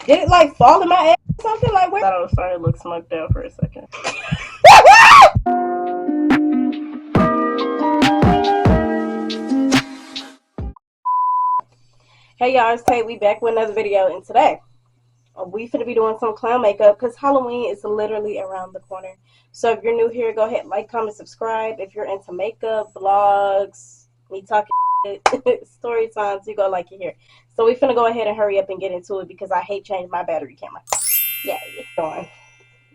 Did it like fall in my ass or something? Like, where? I thought I was starting to look smoked out for a second. Hey y'all, it's Tay. We back with another video, and today we finna be doing some clown makeup because Halloween is literally around the corner. So if you're new here, go ahead, like, comment, subscribe. If you're into makeup, vlogs, me talking shit, story times, you go like it here. So we finna go ahead and hurry up and get into it because I hate changing my battery camera. Yeah, going.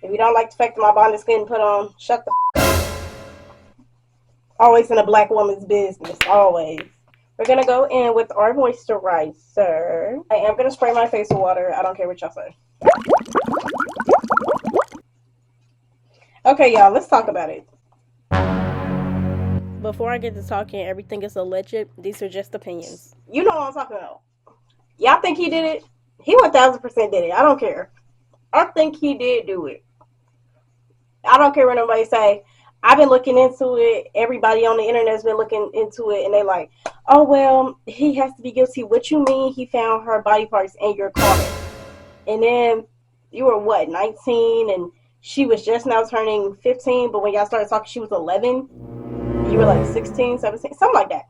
If you don't like the fact that my bonnet is getting put on, shut the f up. Always in a black woman's business, always. We're going to go in with our moisturizer. I am going to spray my face with water. I don't care what y'all say. Okay, y'all, let's talk about it. Before I get to talking, everything is alleged. These are just opinions. You know what I'm talking about. Y'all think he did it? He 1000% did it. I don't care. I think he did do it. I don't care what nobody say. I've been looking into it. Everybody on the internet has been looking into it, and they like, oh, well, he has to be guilty. What you mean he found her body parts in your car? And then you were, what, 19, and she was just now turning 15, but when y'all started talking, she was 11. You were like 16, 17, something like that.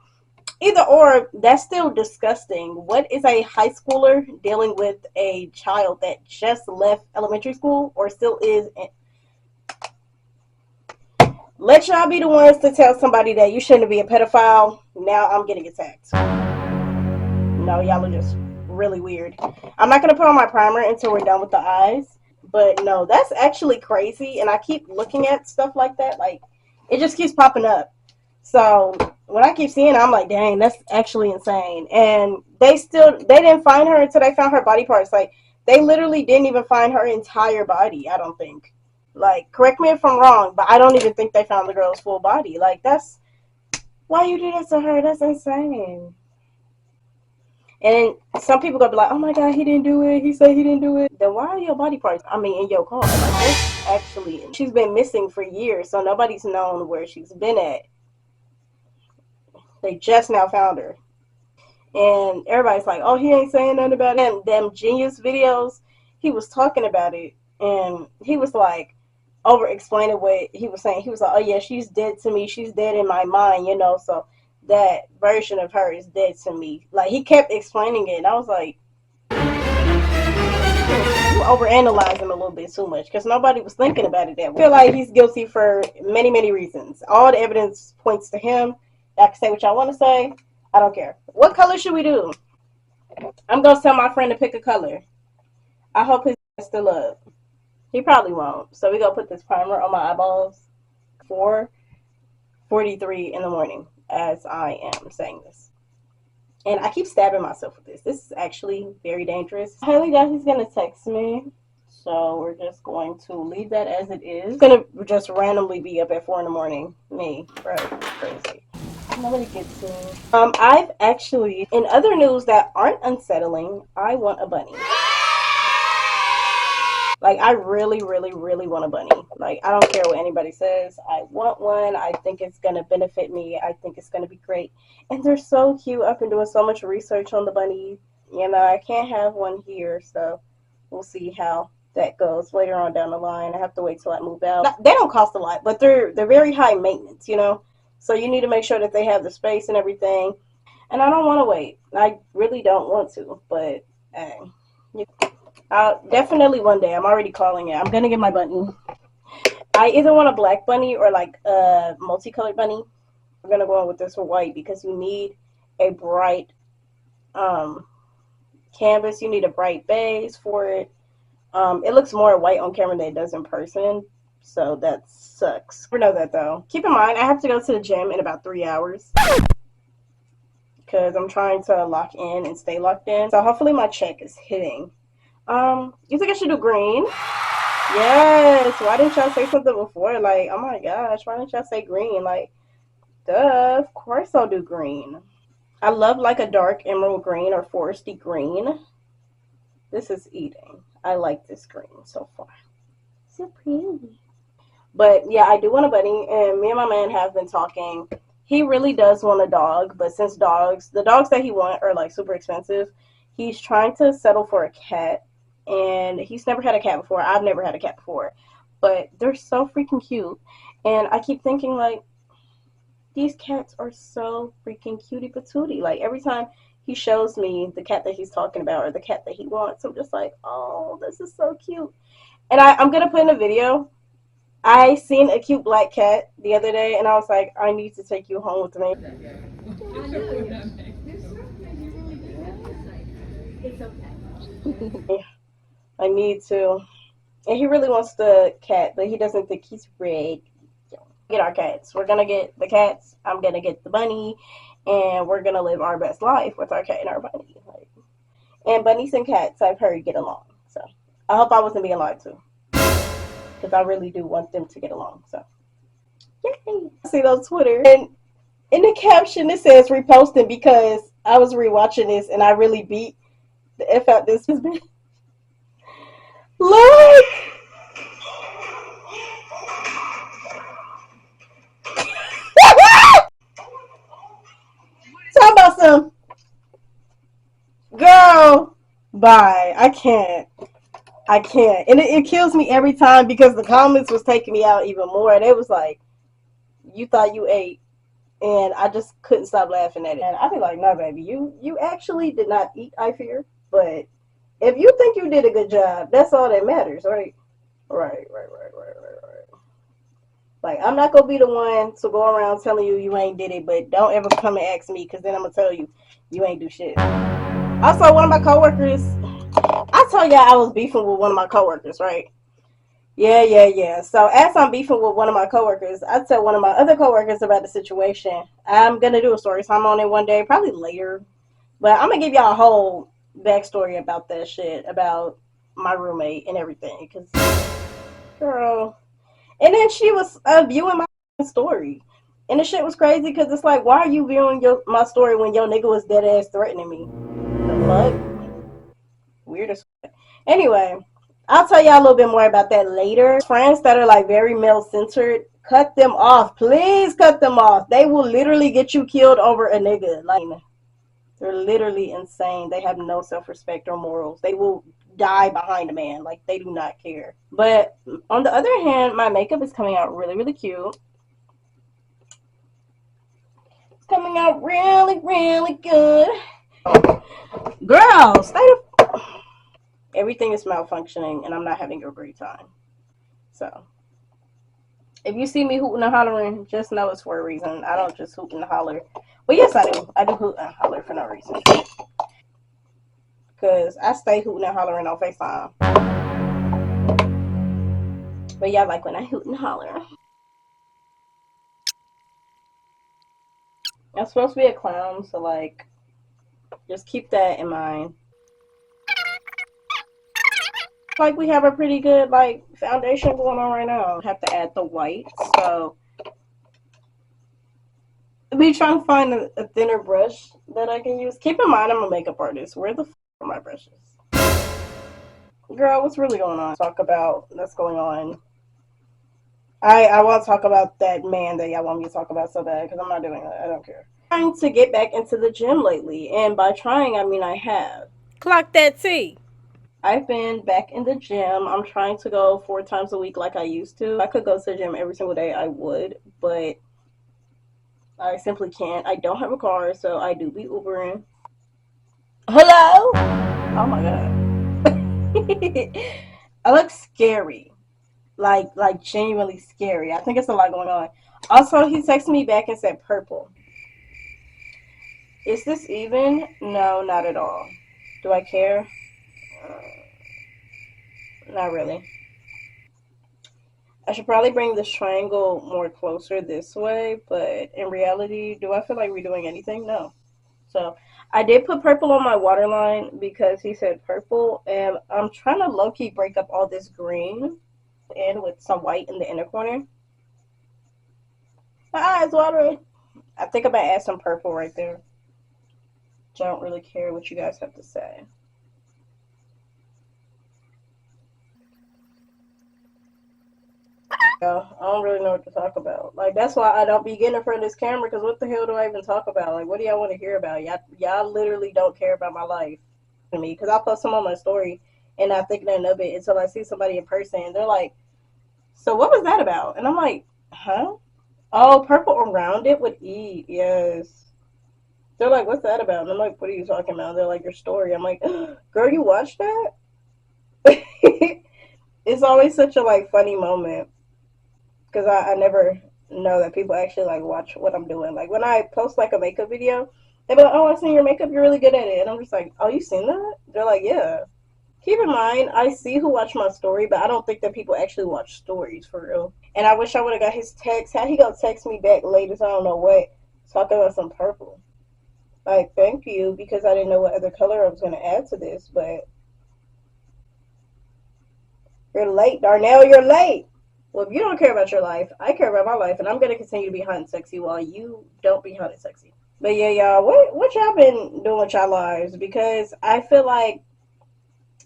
Either or, that's still disgusting. What is a high schooler dealing with a child that just left elementary school or still is in? Let y'all be the ones to tell somebody that you shouldn't be a pedophile. Now I'm getting attacked. No, y'all are just really weird. I'm not going to put on my primer until we're done with the eyes. But no, that's actually crazy. And I keep looking at stuff like that. Like, it just keeps popping up. So when I keep seeing it, I'm like, dang, that's actually insane. And they didn't find her until they found her body parts. Like, they literally didn't even find her entire body, I don't think. Like, correct me if I'm wrong, but I don't even think they found the girl's full body. Like, that's... Why you do that to her? That's insane. And some people gonna be like, oh my god, he didn't do it. He said he didn't do it. Then why are your body parts, in your car? Like, that's actually... She's been missing for years, so nobody's known where she's been at. They just now found her. And everybody's like, oh, he ain't saying nothing about it. And them Genius videos, he was talking about it. And he was like, over explaining what he was saying. He was like, oh yeah, she's dead to me. She's dead in my mind, you know, so that version of her is dead to me. Like, he kept explaining it, and I was like, you overanalyze him a little bit too much, because nobody was thinking about it that way. I feel like he's guilty for many, many reasons. All the evidence points to him. I can say what y'all want to say. I don't care. What color should we do? I'm going to tell my friend to pick a color. I hope his is still up. He probably won't. So we're going to put this primer on my eyeballs. 4:43 in the morning as I am saying this. And I keep stabbing myself with this. This is actually very dangerous. I highly doubt he's going to text me. So we're just going to leave that as it is. It's going to just randomly be up at 4 in the morning. Me. Bro, crazy. Nobody gets me. I've actually, in other news that aren't unsettling, I want a bunny. Like, I really, really, really want a bunny. Like, I don't care what anybody says. I want one. I think it's going to benefit me. I think it's going to be great. And they're so cute. I've been doing so much research on the bunny. You know, I can't have one here, so we'll see how that goes later on down the line. I have to wait till I move out. They don't cost a lot, but they're very high maintenance, you know? So you need to make sure that they have the space and everything. And I don't want to wait. I really don't want to, but definitely one day. I'm already calling it. I'm going to get my bunny. I either want a black bunny or like a multicolored bunny. I'm going to go in with this for white because you need a bright canvas. You need a bright base for it. It looks more white on camera than it does in person. So that sucks. I know that though. Keep in mind, I have to go to the gym in about 3 hours. Because I'm trying to lock in and stay locked in. So hopefully my check is hitting. You think I should do green? Yes. Why didn't y'all say something before? Like, oh my gosh, why didn't y'all say green? Like, duh, of course I'll do green. I love like a dark emerald green or foresty green. This is eating. I like this green so far. So pretty. But yeah, I do want a bunny, and me and my man have been talking. He really does want a dog, but since the dogs that he wants are like super expensive, he's trying to settle for a cat. and he's never had a cat before. I've never had a cat before, but they're so freaking cute. And I keep thinking, like, these cats are so freaking cutie patootie. Like, every time he shows me the cat that he's talking about or the cat that he wants, I'm just like, oh, this is so cute. And I'm gonna put in a video. I seen a cute black cat the other day, and I was like, I need to take you home with me. I need to. And he really wants the cat, but he doesn't think he's ready. Get our cats. We're gonna get the cats. I'm gonna get the bunny, and we're gonna live our best life with our cat and our bunny. Like, and bunnies and cats, I've heard, get along. So I hope I wasn't being lied to, because I really do want them to get along. So yay! See those Twitter, and in the caption it says reposting because I was rewatching this and I really beat the F out this. Look! Talk about some girl. Bye. I can't. And it kills me every time because the comments was taking me out even more. And it was like, you thought you ate. And I just couldn't stop laughing at it. And I'd be like, no, baby, you actually did not eat, I fear. But if you think you did a good job, that's all that matters, right? Right. Like, I'm not going to be the one to go around telling you ain't did it, but don't ever come and ask me, because then I'm going to tell you ain't do shit. Also, one of my coworkers, I told y'all I was beefing with one of my coworkers, right? Yeah. So as I'm beefing with one of my coworkers, I tell one of my other coworkers about the situation. I'm going to do a story time on it one day, probably later. But I'm going to give y'all a whole backstory about that shit, about my roommate and everything. Because, girl. And then she was viewing my story. And the shit was crazy because it's like, why are you viewing my story when your nigga was dead ass threatening me? The fuck? Weird as fuck. Anyway, I'll tell y'all a little bit more about that later. Friends that are like very male centered, cut them off. Please cut them off. They will literally get you killed over a nigga. Like, they're literally insane. They have no self-respect or morals. They will die behind a man. Like, they do not care. But on the other hand, my makeup is coming out really, really cute. It's coming out really, really good. Girl, stay the... Everything is malfunctioning, and I'm not having a great time. So, if you see me hooting and hollering, just know it's for a reason. I don't just hoot and holler. But yes, I do. I do hoot and holler for no reason. Because I stay hooting and hollering on FaceTime. But y'all like when I hoot and holler. I'm supposed to be a clown, so like, just keep that in mind. Like, we have a pretty good like foundation going on right now. I have to add the white, so I'll be trying to find a thinner brush that I can use. Keep in mind, I'm a makeup artist. Where the f are my brushes? Girl, what's really going on? Talk about that's going on. I want to talk about that man that y'all want me to talk about so bad because I'm not doing that. I don't care. I'm trying to get back into the gym lately, and by trying, I mean I have. Clock that T. I've been back in the gym. I'm trying to go 4 times a week like I used to. If I could go to the gym every single day, I would, but I simply can't. I don't have a car, so I do be Ubering. Hello? Oh my god. I look scary. Like genuinely scary. I think it's a lot going on. Also, he texted me back and said purple. Is this even? No, not at all. Do I care? Not really. I should probably bring this triangle more closer this way, but in reality, do I feel like redoing anything? No. So I did put purple on my waterline because he said purple, and I'm trying to low-key break up all this green in with some white in the inner corner. My eyes watering. I think I might add some purple right there. Don't really care what you guys have to say. I don't really know what to talk about. Like, that's why I don't be getting in front of this camera, because what the hell do I even talk about? Like, what do y'all want to hear about? Y'all literally don't care about my life to me, because I'll post some on my story and not think nothing of it until I see somebody in person and they're like, so what was that about? And I'm like, huh? Oh, purple around it would eat, yes. They're like, what's that about? And I'm like, what are you talking about? They're like, your story. I'm like, girl, you watched that? It's always such a like funny moment because I never know that people actually like watch what I'm doing. Like when I post like a makeup video, they be like, oh, I seen your makeup, you're really good at it. And I'm just like, oh, you seen that? They're like, yeah. Keep in mind, I see who watch my story, but I don't think that people actually watch stories for real. And I wish I would have got his text. How he gonna text me back latest? I don't know what. Talking about some purple. Like, thank you, because I didn't know what other color I was gonna add to this. But you're late, Darnell. You're late. Well, if you don't care about your life, I care about my life, and I'm gonna continue to be hot and sexy while you don't be hot and sexy. But yeah, y'all, what y'all been doing with y'all lives? Because I feel like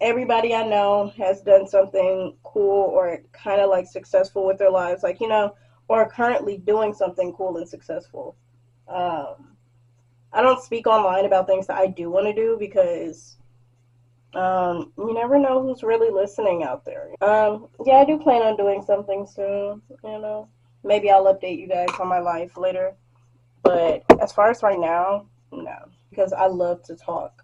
everybody I know has done something cool or kind of like successful with their lives, like, you know, or currently doing something cool and successful. Um, I don't speak online about things that I do want to do because you never know who's really listening out there. Yeah, I do plan on doing something soon, you know. Maybe I'll update you guys on my life later. But as far as right now, no. Because I love to talk.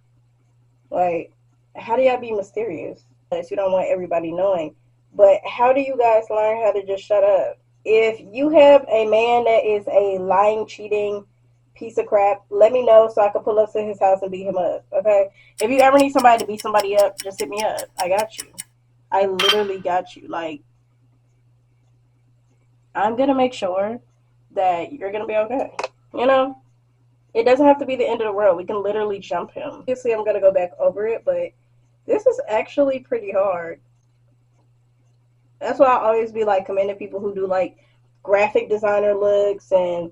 Like, how do y'all be mysterious? You don't want everybody knowing. But how do you guys learn how to just shut up? If you have a man that is a lying, cheating piece of crap, let me know so I can pull up to his house and beat him up. Okay? If you ever need somebody to beat somebody up, just hit me up. I got you. I literally got you. Like, I'm gonna make sure that you're gonna be okay. You know? It doesn't have to be the end of the world. We can literally jump him. Obviously, I'm gonna go back over it, but this is actually pretty hard. That's why I always be like commending people who do like graphic designer looks and,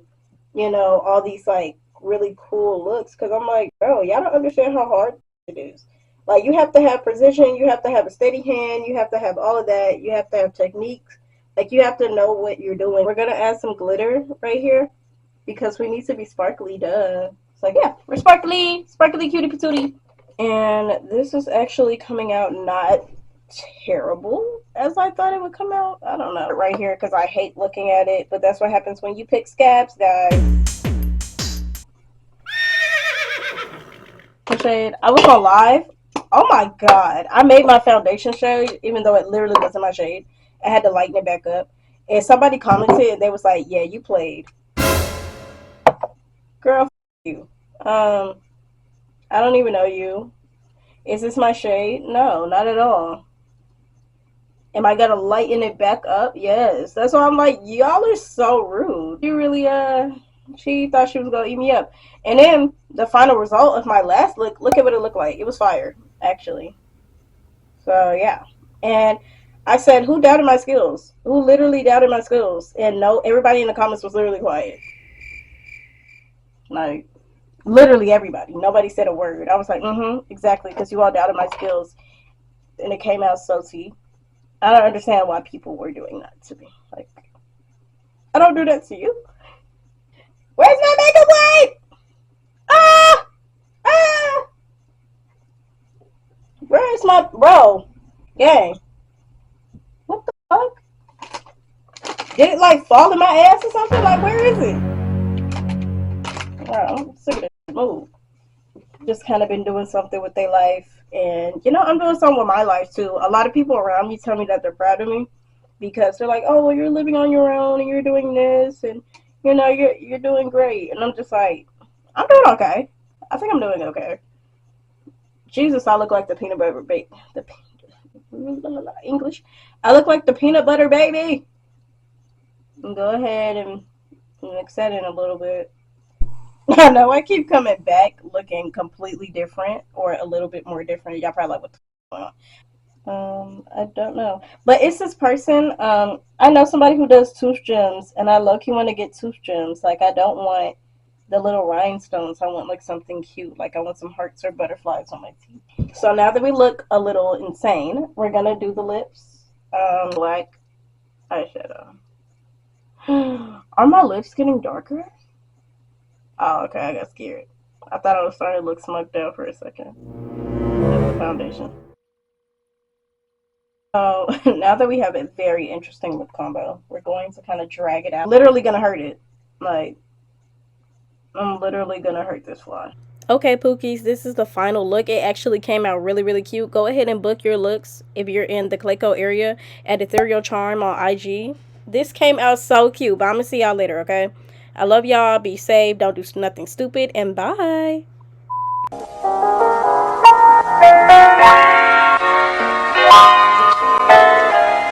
you know, all these like really cool looks. Because I'm like, bro, y'all don't understand how hard it is. Like, you have to have precision, you have to have a steady hand, you have to have all of that, you have to have techniques. Like, you have to know what you're doing. We're gonna add some glitter right here because we need to be sparkly, duh. It's like, yeah, we're sparkly, sparkly cutie patootie. And this is actually coming out not terrible as I thought it would come out. I don't know. Right here, because I hate looking at it, but that's what happens when you pick scabs, guys. Shade. I was on live. Oh my god. I made my foundation shade, even though it literally wasn't my shade. I had to lighten it back up. And somebody commented and they was like, yeah, you played. Girl, you. I don't even know you. Is this my shade? No, not at all. Am I gonna lighten it back up? Yes. That's why I'm like, y'all are so rude. You really, she thought she was gonna eat me up. And then the final result of my last look at what it looked like. It was fire, actually. So, yeah. And I said, who doubted my skills? Who literally doubted my skills? And no, everybody in the comments was literally quiet. Like, literally everybody. Nobody said a word. I was like, exactly, because you all doubted my skills. And it came out so tea. I don't understand why people were doing that to me. Like, I don't do that to you. Where's my makeup wipe? Ah! Ah! Where's my bro? Gang. What the fuck? Did it like fall in my ass or something? Like, where is it? I'm sick of this move. Just kind of been doing something with their life. And, you know, I'm doing something with my life too. A lot of people around me tell me that they're proud of me because they're like, oh, well, you're living on your own and you're doing this and, you know, you're doing great. And I'm just like, I'm doing okay. I think I'm doing okay. Jesus, I look like the peanut butter baby. The English. I look like the peanut butter baby. And go ahead and mix that in a little bit. I know I keep coming back looking completely different or a little bit more different. Y'all probably like, what the fuck? I don't know. But it's this person. I know somebody who does tooth gems, and I low-key want to get tooth gems. Like, I don't want the little rhinestones. I want, like, something cute. Like, I want some hearts or butterflies on my teeth. So now that we look a little insane, we're going to do the lips. Black eyeshadow. Are my lips getting darker? Oh, okay, I got scared. I thought I was starting to look smoked out for a second. That's the foundation. So now that we have a very interesting lip combo, we're going to kind of drag it out. Literally gonna hurt it. Like, I'm literally gonna hurt this fly. Okay, Pookies, this is the final look. It actually came out really, really cute. Go ahead and book your looks if you're in the Clayco area at Ethereal Charm on IG. This came out so cute, but I'm gonna see y'all later, okay? I love y'all. Be safe. Don't do nothing stupid, and bye.